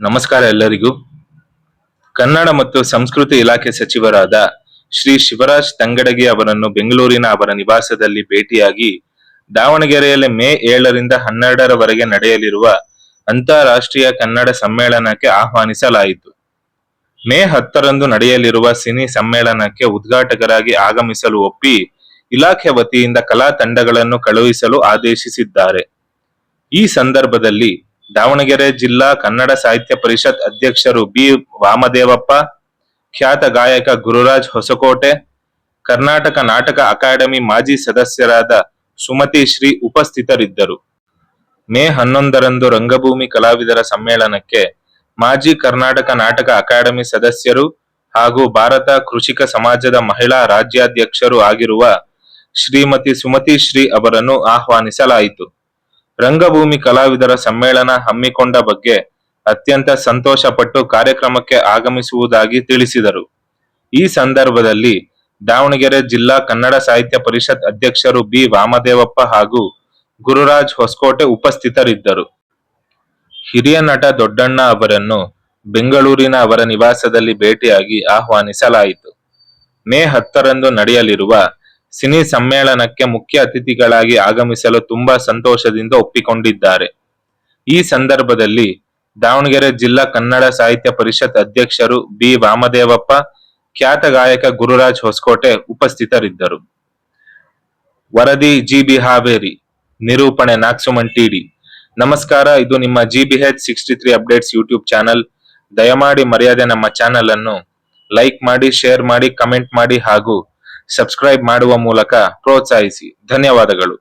ನಮಸ್ಕಾರ ಎಲ್ಲರಿಗೂ. ಕನ್ನಡ ಮತ್ತು ಸಂಸ್ಕೃತಿ ಇಲಾಖೆ ಸಚಿವರಾದ ಶ್ರೀ ಶಿವರಾಜ್ ತಂಗಡಗಿ ಅವರನ್ನು ಬೆಂಗಳೂರಿನ ಅವರ ನಿವಾಸದಲ್ಲಿ ಭೇಟಿಯಾಗಿ ದಾವಣಗೆರೆಯಲ್ಲಿ ಮೇ 7ರಿಂದ 12ರವರೆಗೆ ನಡೆಯಲಿರುವ ಅಂತಾರಾಷ್ಟ್ರೀಯ ಕನ್ನಡ ಸಮ್ಮೇಳನಕ್ಕೆ ಆಹ್ವಾನಿಸಲಾಯಿತು. ಮೇ 10ರಂದು ನಡೆಯಲಿರುವ ಸಿನಿ ಸಮ್ಮೇಳನಕ್ಕೆ ಉದ್ಘಾಟಕರಾಗಿ ಆಗಮಿಸಲು ಒಪ್ಪಿ ಇಲಾಖೆ ವತಿಯಿಂದ ಕಲಾ ತಂಡಗಳನ್ನು ಕಳುಹಿಸಲು ಆದೇಶಿಸಿದ್ದಾರೆ. ಈ ಸಂದರ್ಭದಲ್ಲಿ ದಾವಣಗೆರೆ ಜಿಲ್ಲಾ ಕನ್ನಡ ಸಾಹಿತ್ಯ ಪರಿಷತ್ ಅಧ್ಯಕ್ಷರು ಬಿ ವಾಮದೇವಪ್ಪ, ಖ್ಯಾತ ಗಾಯಕ ಗುರುರಾಜ್ ಹೊಸಕೋಟೆ, ಕರ್ನಾಟಕ ನಾಟಕ ಅಕಾಡೆಮಿ ಮಾಜಿ ಸದಸ್ಯರಾದ ಸುಮತಿ ಶ್ರೀ ಉಪಸ್ಥಿತರಿದ್ದರು. ಮೇ 11ರಂದು ರಂಗಭೂಮಿ ಕಲಾವಿದರ ಸಮ್ಮೇಳನಕ್ಕೆ ಮಾಜಿ ಕರ್ನಾಟಕ ನಾಟಕ ಅಕಾಡೆಮಿ ಸದಸ್ಯರು ಹಾಗೂ ಭಾರತ ಕೃಷಿಕ ಸಮಾಜದ ಮಹಿಳಾ ರಾಜ್ಯಾಧ್ಯಕ್ಷರು ಆಗಿರುವ ಶ್ರೀಮತಿ ಸುಮತಿ ಶ್ರೀ ಅವರನ್ನು ಆಹ್ವಾನಿಸಲಾಯಿತು. ರಂಗಭೂಮಿ ಕಲಾವಿದರ ಸಮ್ಮೇಳನ ಹಮ್ಮಿಕೊಂಡ ಬಗ್ಗೆ ಅತ್ಯಂತ ಸಂತೋಷಪಟ್ಟು ಕಾರ್ಯಕ್ರಮಕ್ಕೆ ಆಗಮಿಸುವುದಾಗಿ ತಿಳಿಸಿದರು. ಈ ಸಂದರ್ಭದಲ್ಲಿ ದಾವಣಗೆರೆ ಜಿಲ್ಲಾ ಕನ್ನಡ ಸಾಹಿತ್ಯ ಪರಿಷತ್ ಅಧ್ಯಕ್ಷರು ಬಿ ವಾಮದೇವಪ್ಪ ಹಾಗೂ ಗುರುರಾಜ್ ಹೊಸಕೋಟೆ ಉಪಸ್ಥಿತರಿದ್ದರು. ಹಿರಿಯ ನಟ ದೊಡ್ಡಣ್ಣ ಅವರನ್ನು ಬೆಂಗಳೂರಿನ ಅವರ ನಿವಾಸದಲ್ಲಿ ಭೇಟಿಯಾಗಿ ಆಹ್ವಾನಿಸಲಾಯಿತು. ಮೇ 10ರಂದು ನಡೆಯಲಿರುವ ಸಿನಿ ಸಮ್ಮೇಳನಕ್ಕೆ ಮುಖ್ಯ ಅತಿಥಿಗಳಾಗಿ ಆಗಮಿಸಲು ತುಂಬಾ ಸಂತೋಷದಿಂದ ಒಪ್ಪಿಕೊಂಡಿದ್ದಾರೆ. ಈ ಸಂದರ್ಭದಲ್ಲಿ ದಾವಣಗೆರೆ ಜಿಲ್ಲಾ ಕನ್ನಡ ಸಾಹಿತ್ಯ ಪರಿಷತ್ ಅಧ್ಯಕ್ಷರು ಬಿ ವಾಮದೇವಪ್ಪ, ಖ್ಯಾತ ಗಾಯಕ ಗುರುರಾಜ್ ಹೊಸಕೋಟೆ ಉಪಸ್ಥಿತರಿದ್ದರು. ವರದಿ ಜಿಬಿ ಹಾವೇರಿ, ನಿರೂಪಣೆ ನಾಗಸುಮನ್ ಟಿಡಿ. ನಮಸ್ಕಾರ, ಇದು ನಿಮ್ಮ GBH63 ಅಪ್ಡೇಟ್ಸ್ ಯೂಟ್ಯೂಬ್ ಚಾನಲ್. ದಯಮಾಡಿ ಮರೆಯದೆ ನಮ್ಮ ಚಾನಲ್ ಅನ್ನು ಲೈಕ್ ಮಾಡಿ, ಶೇರ್ ಮಾಡಿ, ಕಮೆಂಟ್ ಮಾಡಿ ಹಾಗೂ ಸಬ್ಸ್ಕ್ರೈಬ್ ಮಾಡುವ ಮೂಲಕ ಪ್ರೋತ್ಸಾಹಿಸಿ. ಧನ್ಯವಾದಗಳು.